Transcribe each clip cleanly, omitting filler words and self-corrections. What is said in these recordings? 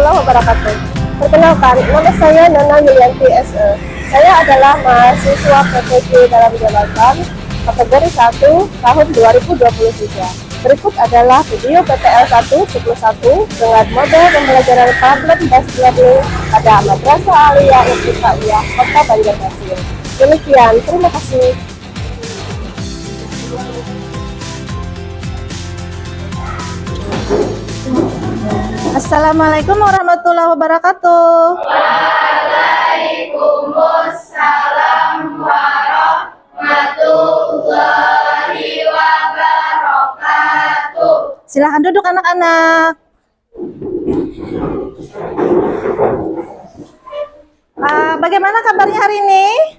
warahmatullahi wabarakatuh. Perkenalkan, nama saya Nana Yulianti SE. Saya adalah mahasiswa PTG dalam jabatan kategori 1 tahun 2023. Berikut adalah video PTL 1 dengan model pembelajaran tablet based learning pada Madrasah Aliyah Ibtidaiyah Kota Banjarmasin. Demikian, terima kasih. Assalamualaikum warahmatullahi wabarakatuh. Waalaikumsalam warahmatullahi wabarakatuh. Silahkan duduk anak-anak. Bagaimana kabarnya hari ini?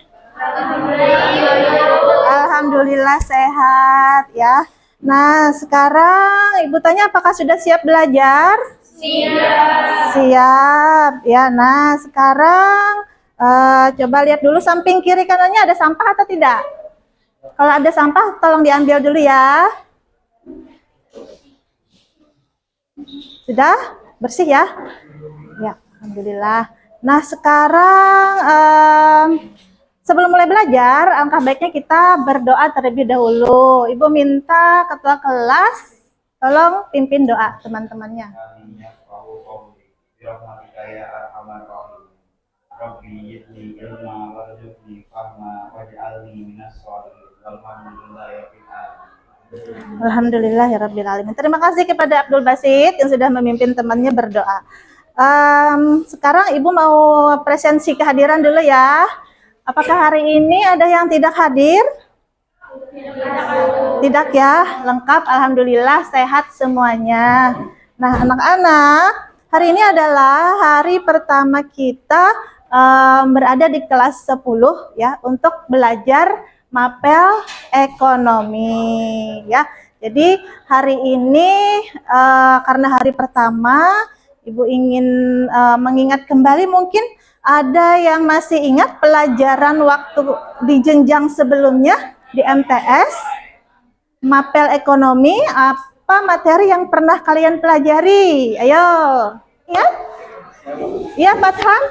Alhamdulillah sehat ya. Nah, sekarang Ibu tanya apakah sudah siap belajar? Siap ya. Nah, sekarang coba lihat dulu samping kiri kanannya ada sampah atau tidak? Kalau ada sampah tolong diambil dulu ya. Sudah bersih ya? Ya, alhamdulillah. Nah, sekarang sebelum mulai belajar, alangkah baiknya kita berdoa terlebih dahulu. Ibu minta ketua kelas tolong pimpin doa teman-temannya. Alhamdulillahirabbil alamin. Terima kasih kepada Abdul Basit yang sudah memimpin temannya berdoa. Sekarang Ibu mau presensi kehadiran dulu ya. Apakah hari ini ada yang tidak hadir? Tidak ya, lengkap. Alhamdulillah sehat semuanya. Nah, anak-anak, hari ini adalah hari pertama kita berada di kelas 10 ya untuk belajar mapel ekonomi ya. Jadi hari ini karena hari pertama, Ibu ingin mengingat kembali, mungkin ada yang masih ingat pelajaran waktu di jenjang sebelumnya di MTS mapel ekonomi, apa materi yang pernah kalian pelajari? Ayo, ingat? Ya, Batham?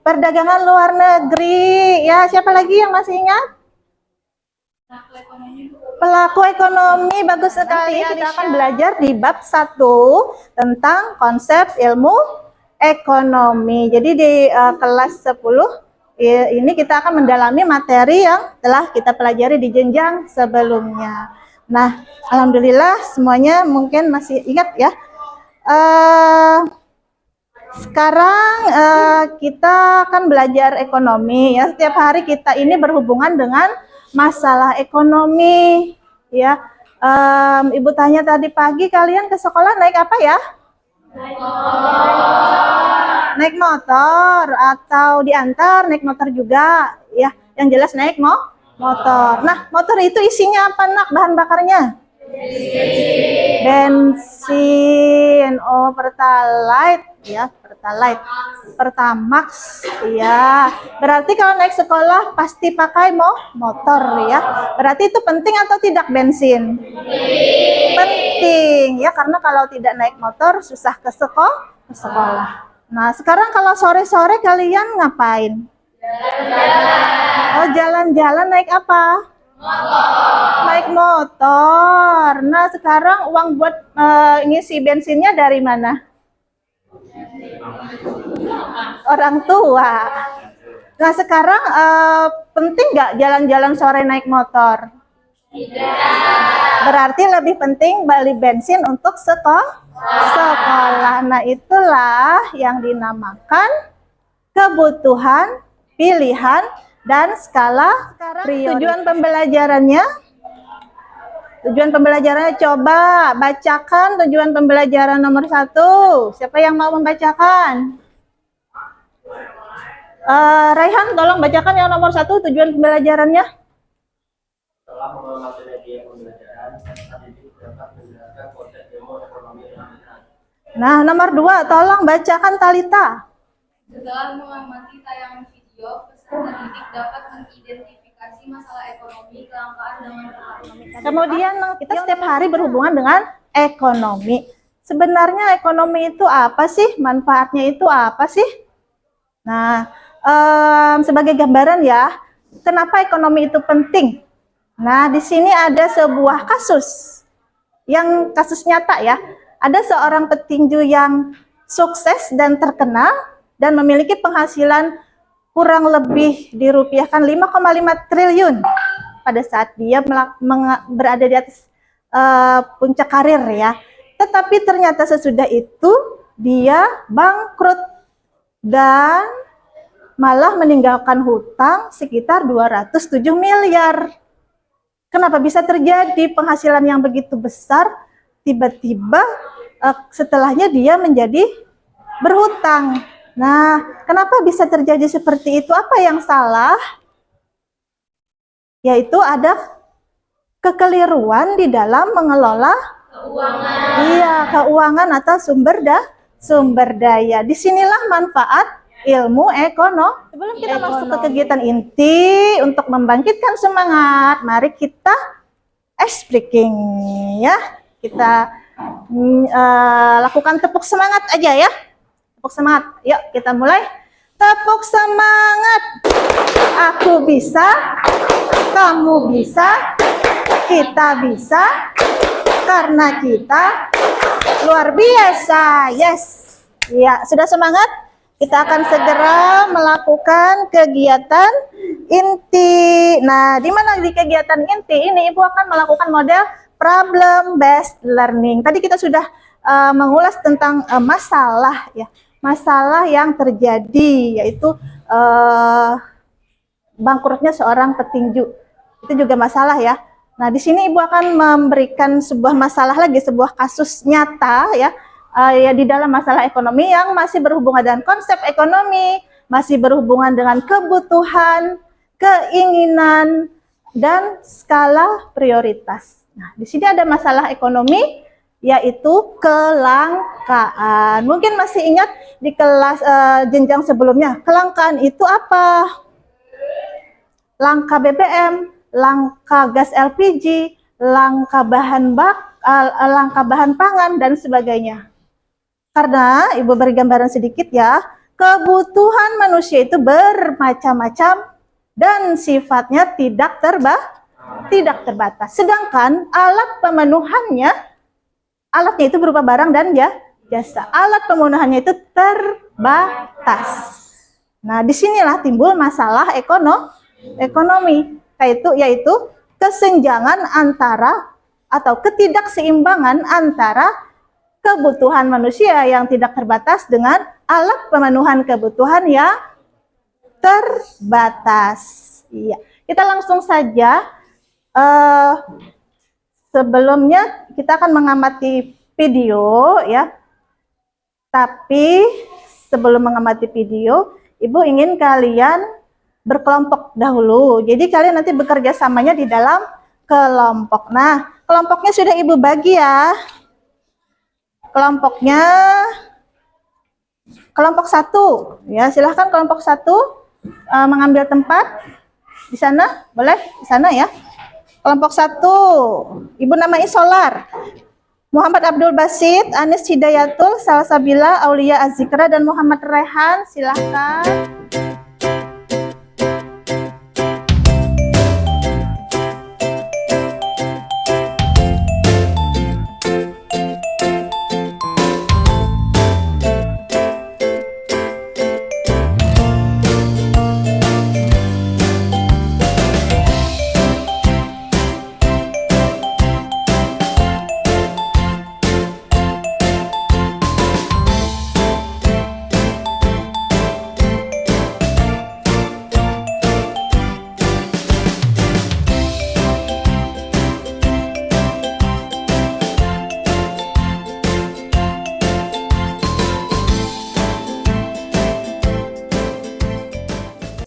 Perdagangan luar negeri. Ya, siapa lagi yang masih ingat? Pelaku ekonomi, bagus sekali. Kita akan belajar di bab 1 tentang konsep ilmu ekonomi. Jadi di kelas 10 ini kita akan mendalami materi yang telah kita pelajari di jenjang sebelumnya. Nah, alhamdulillah semuanya mungkin masih ingat ya. Sekarang kita akan belajar ekonomi ya. Setiap hari kita ini berhubungan dengan masalah ekonomi ya. Ibu tanya tadi pagi, kalian ke sekolah naik apa ya? Naik motor atau diantar, naik motor juga ya. Yang jelas naik motor. Nah, motor itu isinya apa nak, bahan bakarnya? Bensin. Oh, Pertalite ya, Pertalite, Pertamax ya. Berarti kalau naik sekolah pasti pakai motor ya. Berarti itu penting atau tidak bensin? Penting ya, karena kalau tidak naik motor susah ke sekolah. Nah, sekarang kalau sore-sore kalian ngapain? Oh, jalan-jalan naik apa? Naik motor. Nah, sekarang uang buat ngisi bensinnya dari mana? Orang tua. Nah, sekarang penting nggak jalan-jalan sore naik motor? Berarti lebih penting beli bensin untuk sekolah. Nah, itulah yang dinamakan kebutuhan, pilihan, dan skala prioritas. Tujuan pembelajarannya coba bacakan tujuan pembelajaran nomor 1. Siapa yang mau membacakan? Raihan, tolong bacakan yang nomor 1 tujuan pembelajarannya. Setelah mengamati media pembelajaran, pendidik dapat menjelaskan konsep ilmu ekonomi dengan benar. Nah, nomor 2, tolong bacakan Talita. Setelah mengamati tayangan video, peserta didik dapat mengidentifikasi masalah ekonomi, kelangkaan dan ekonomi. Kemudian kita setiap hari berhubungan dengan ekonomi. sebenarnya ekonomi itu apa sih? Manfaatnya itu apa sih? Nah, sebagai gambaran ya, kenapa ekonomi itu penting? Nah, di sini ada sebuah kasus, yang kasus nyata ya. Ada seorang petinju yang sukses dan terkenal dan memiliki penghasilan kurang lebih dirupiahkan 5,5 triliun pada saat dia berada di atas puncak karir ya. Tetapi ternyata sesudah itu dia bangkrut dan malah meninggalkan hutang sekitar 207 miliar. Kenapa bisa terjadi penghasilan yang begitu besar, tiba-tiba setelahnya dia menjadi berhutang? Nah, kenapa bisa terjadi seperti itu? Apa yang salah? Yaitu ada kekeliruan di dalam mengelola keuangan. Iya, keuangan atau sumber daya. Disinilah manfaat ilmu ekonomi. Sebelum kita masuk ke kegiatan inti untuk membangkitkan semangat, mari kita ice breaking ya. Kita lakukan tepuk semangat aja ya. Tepuk semangat. Yuk kita mulai. Tepuk semangat. Aku bisa, kamu bisa, kita bisa, karena kita luar biasa. Yes. Ya, sudah semangat? Kita akan segera melakukan kegiatan inti. Nah, di mana di kegiatan inti ini Ibu akan melakukan model problem based learning. Tadi kita sudah mengulas tentang masalah ya. Masalah yang terjadi yaitu bangkrutnya seorang petinju. Itu juga masalah ya. Nah, di sini Ibu akan memberikan sebuah masalah lagi, sebuah kasus nyata ya. Ya di dalam masalah ekonomi yang masih berhubungan dengan konsep ekonomi, masih berhubungan dengan kebutuhan, keinginan, dan skala prioritas. Nah, di sini ada masalah ekonomi, yaitu kelangkaan. Mungkin masih ingat di kelas jenjang sebelumnya, kelangkaan itu apa? Langka BBM, langka gas LPG, langka bahan pangan, dan sebagainya. Karena Ibu beri gambaran sedikit ya, kebutuhan manusia itu bermacam-macam dan sifatnya tidak terbatas. Sedangkan alatnya itu berupa barang dan jasa. Alat pemenuhannya itu terbatas. Nah, disinilah timbul masalah ekonomi, yaitu kesenjangan antara atau ketidakseimbangan antara kebutuhan manusia yang tidak terbatas dengan alat pemenuhan kebutuhan yang terbatas. Iya, kita langsung saja. Sebelumnya kita akan mengamati video ya. Tapi sebelum mengamati video, Ibu ingin kalian berkelompok dahulu. Jadi kalian nanti bekerja samanya di dalam kelompok. Nah, kelompoknya sudah Ibu bagi ya. Kelompoknya kelompok 1 ya, silahkan kelompok 1 mengambil tempat di sana, boleh di sana ya. Kelompok 1 Ibu namai Solar, Muhammad Abdul Basit, Anis Hidayatul, Salsabila, Aulia Azikra, dan Muhammad Rehan. Silahkan.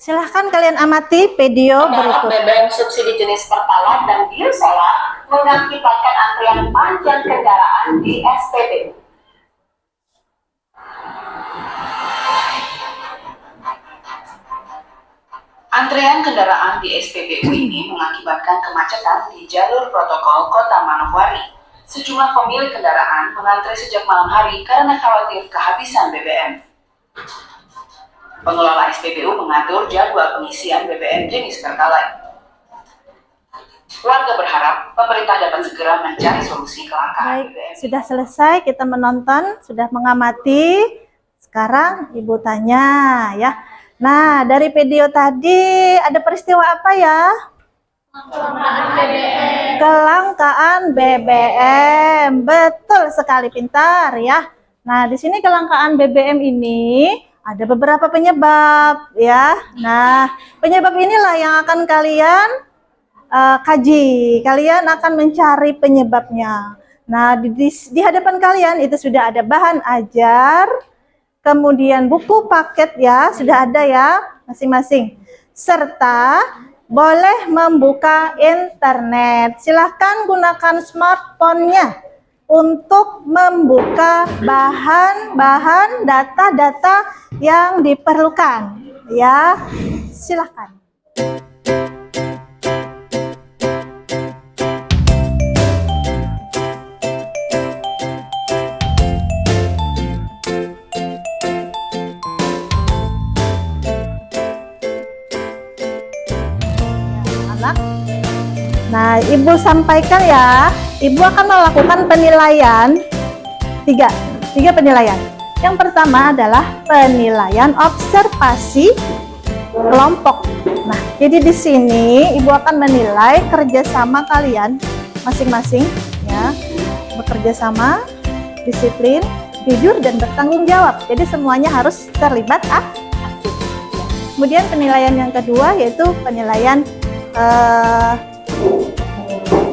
Silahkan kalian amati video berikut. BBM subsidi jenis Pertalite dan biosolar mengakibatkan antrian panjang kendaraan di SPBU. Antrian kendaraan di SPBU ini mengakibatkan kemacetan di jalur protokol Kota Manokwari. Sejumlah pemilik kendaraan mengantre sejak malam hari karena khawatir kehabisan BBM. Pengelola SPBU mengatur jadwal pengisian BBM jenis Pertalite. Warga berharap pemerintah dapat segera mencari solusi kelangkaan Baik, BBM. sudah selesai kita menonton, sudah mengamati. Sekarang Ibu tanya ya. Nah, dari video tadi ada peristiwa apa ya? Kelangkaan BBM. Betul sekali, pintar ya. Nah, di sini kelangkaan BBM ini ada beberapa penyebab ya. Nah, penyebab inilah yang akan kalian kaji. Kalian akan mencari penyebabnya. Nah, di hadapan kalian itu sudah ada bahan ajar, kemudian buku paket ya, sudah ada ya masing-masing. Serta boleh membuka internet. Silahkan gunakan smartphone-nya untuk membuka bahan-bahan data-data yang diperlukan. Ya, silahkan. Nah, Ibu sampaikan ya, Ibu akan melakukan penilaian tiga penilaian. Yang pertama adalah penilaian observasi kelompok. Nah, jadi di sini Ibu akan menilai kerjasama kalian masing-masing ya, bekerja sama, disiplin, jujur dan bertanggung jawab. Jadi semuanya harus terlibat aktif. Kemudian penilaian yang kedua yaitu penilaian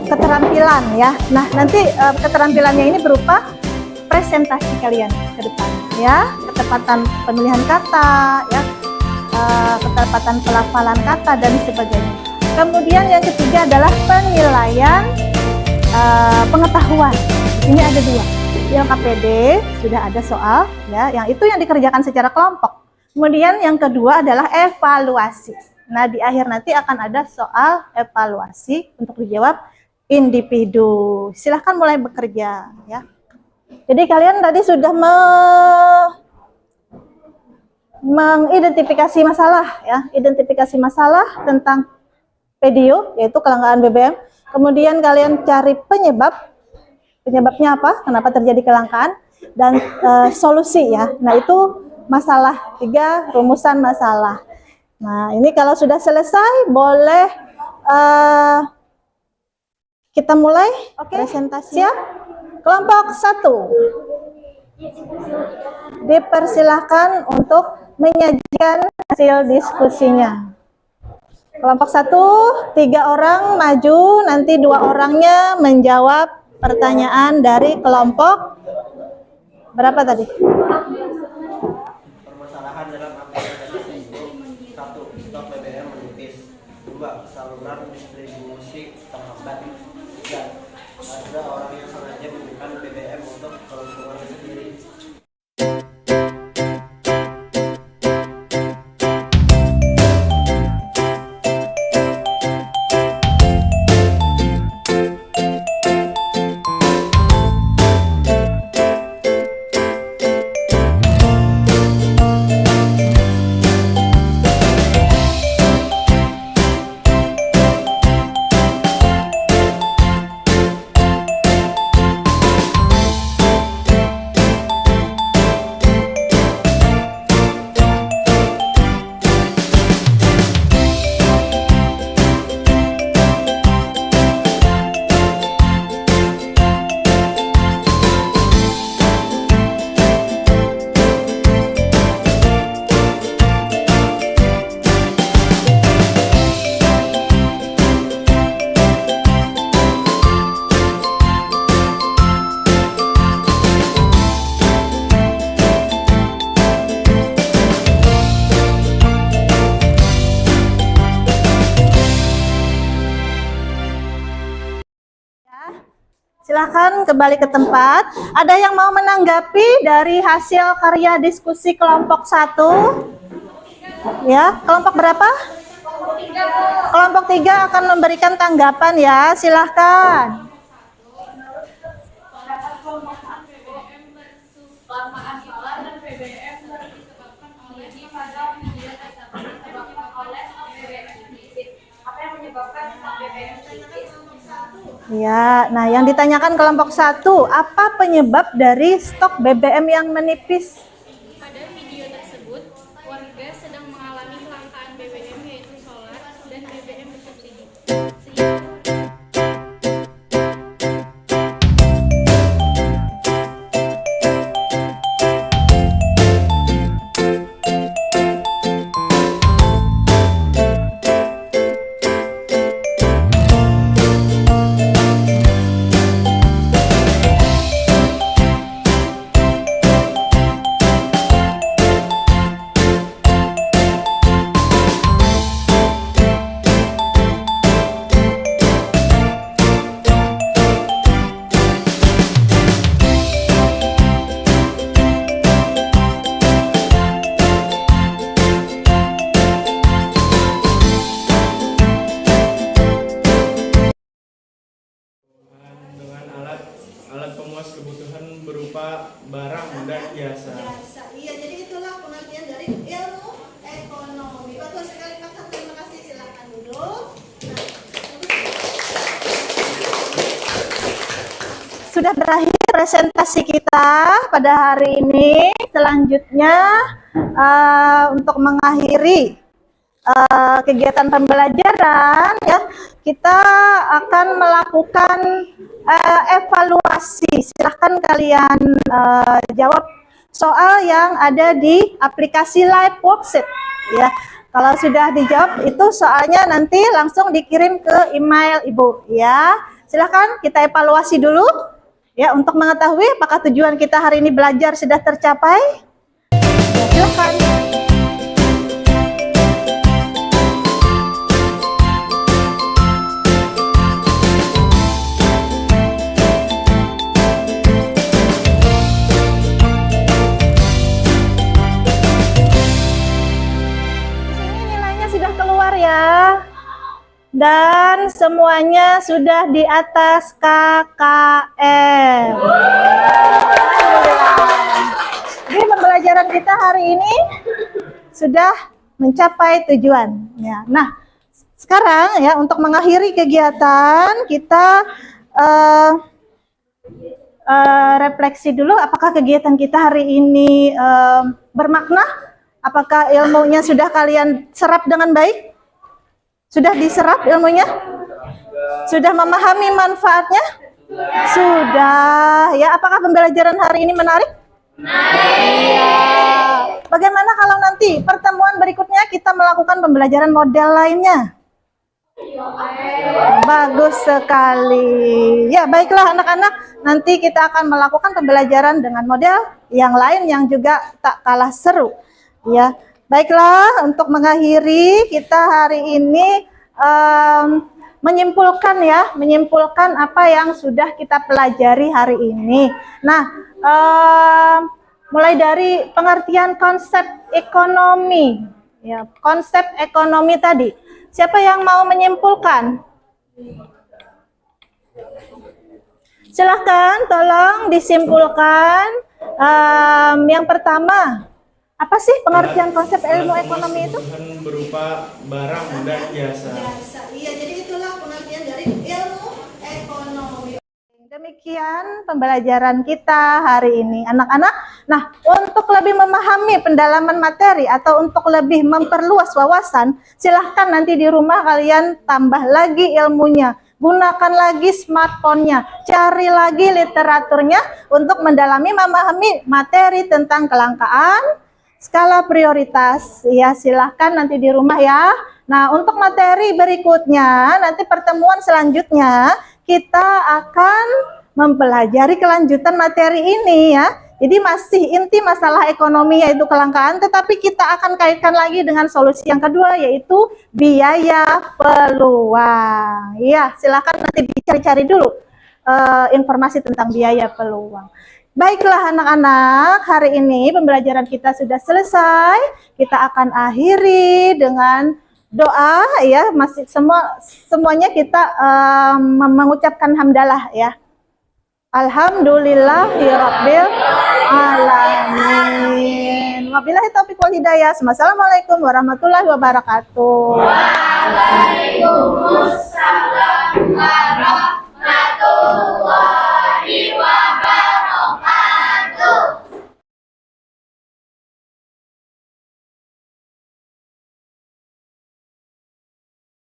keterampilan ya. Nah, nanti keterampilannya ini berupa presentasi kalian ke depan ya, ketepatan pemilihan kata ya, ketepatan pelafalan kata dan sebagainya. Kemudian yang ketiga adalah penilaian pengetahuan. Ini ada dua. Yang KPD sudah ada soal ya, yang itu yang dikerjakan secara kelompok. Kemudian yang kedua adalah evaluasi. Nah, di akhir nanti akan ada soal evaluasi untuk dijawab individu. Silahkan mulai bekerja ya. Jadi kalian tadi sudah mengidentifikasi masalah ya, identifikasi masalah tentang video yaitu kelangkaan BBM. Kemudian kalian cari penyebabnya apa, kenapa terjadi kelangkaan, dan solusi ya. Nah, itu masalah, 3 rumusan masalah. Nah, ini kalau sudah selesai boleh kita mulai presentasi ya. Kelompok 1 dipersilahkan untuk menyajikan hasil diskusinya. Kelompok 1, 3 orang maju, nanti 2 orangnya menjawab pertanyaan dari kelompok berapa tadi? Permasalahan dalam aplikasi itu: 1. Stok BBM menipis. 2. Saluran distribusi terhambat. 3. Ada orang yang sengaja memberikan BBM untuk keuntungannya sendiri. Silahkan kembali ke tempat. Ada yang mau menanggapi dari hasil karya diskusi kelompok 1? Ya, kelompok berapa? Kelompok 3 akan memberikan tanggapan ya, silahkan. Ya, nah yang ditanyakan kelompok 1, apa penyebab dari stok BBM yang menipis? Pada video tersebut, warga sedang mengalami kelangkaan BBM yaitu solar dan BBM bersubsidi. Dengan alat pemuas kebutuhan berupa barang dan jasa. Iya, jadi itulah pengertian dari ilmu ekonomi. Bagus sekali Pak, terima kasih, silakan duduk. Sudah berakhir presentasi kita pada hari ini. Selanjutnya untuk mengakhiri kegiatan pembelajaran, ya, kita akan melakukan evaluasi. Silahkan kalian jawab soal yang ada di aplikasi Live Worksheet, ya. Kalau sudah dijawab itu soalnya nanti langsung dikirim ke email Ibu, ya. Silahkan kita evaluasi dulu, ya, untuk mengetahui apakah tujuan kita hari ini belajar sudah tercapai. Ya, silahkan. Dan semuanya sudah di atas KKM. Alhamdulillah. Jadi pembelajaran kita hari ini sudah mencapai tujuan. Ya. Nah, sekarang ya untuk mengakhiri kegiatan kita refleksi dulu apakah kegiatan kita hari ini bermakna? Apakah ilmunya sudah kalian serap dengan baik? Sudah diserap ilmunya? Sudah memahami manfaatnya? Sudah. Ya, apakah pembelajaran hari ini menarik? Iya. Bagaimana kalau nanti pertemuan berikutnya kita melakukan pembelajaran model lainnya? Bagus sekali. Ya, baiklah anak-anak, nanti kita akan melakukan pembelajaran dengan model yang lain yang juga tak kalah seru. Ya. Baiklah, untuk mengakhiri kita hari ini menyimpulkan apa yang sudah kita pelajari hari ini. Nah, mulai dari pengertian konsep ekonomi, ya, konsep ekonomi tadi. Siapa yang mau menyimpulkan? Silahkan, tolong disimpulkan. Yang pertama, apa sih pengertian konsep ilmu ekonomi itu? Berupa barang dan jasa. Iya, jadi itulah pengertian dari ilmu ekonomi. Demikian pembelajaran kita hari ini, anak-anak. Nah, untuk lebih memahami pendalaman materi atau untuk lebih memperluas wawasan, silahkan nanti di rumah kalian tambah lagi ilmunya. Gunakan lagi smartphone-nya, cari lagi literaturnya untuk mendalami memahami materi tentang kelangkaan, skala prioritas, ya silahkan nanti di rumah ya. Nah, untuk materi berikutnya, nanti pertemuan selanjutnya, kita akan mempelajari kelanjutan materi ini ya. Jadi masih inti masalah ekonomi yaitu kelangkaan, tetapi kita akan kaitkan lagi dengan solusi yang kedua yaitu biaya peluang. Ya, silahkan nanti dicari-cari dulu informasi tentang biaya peluang. Baiklah anak-anak, hari ini pembelajaran kita sudah selesai. Kita akan akhiri dengan doa ya, masih semuanya kita mengucapkan hamdalah ya. Alhamdulillahirabbil alamin. Wabillahi taufiq wal hidayah. Wassalamualaikum warahmatullahi wabarakatuh. Waalaikumsalam.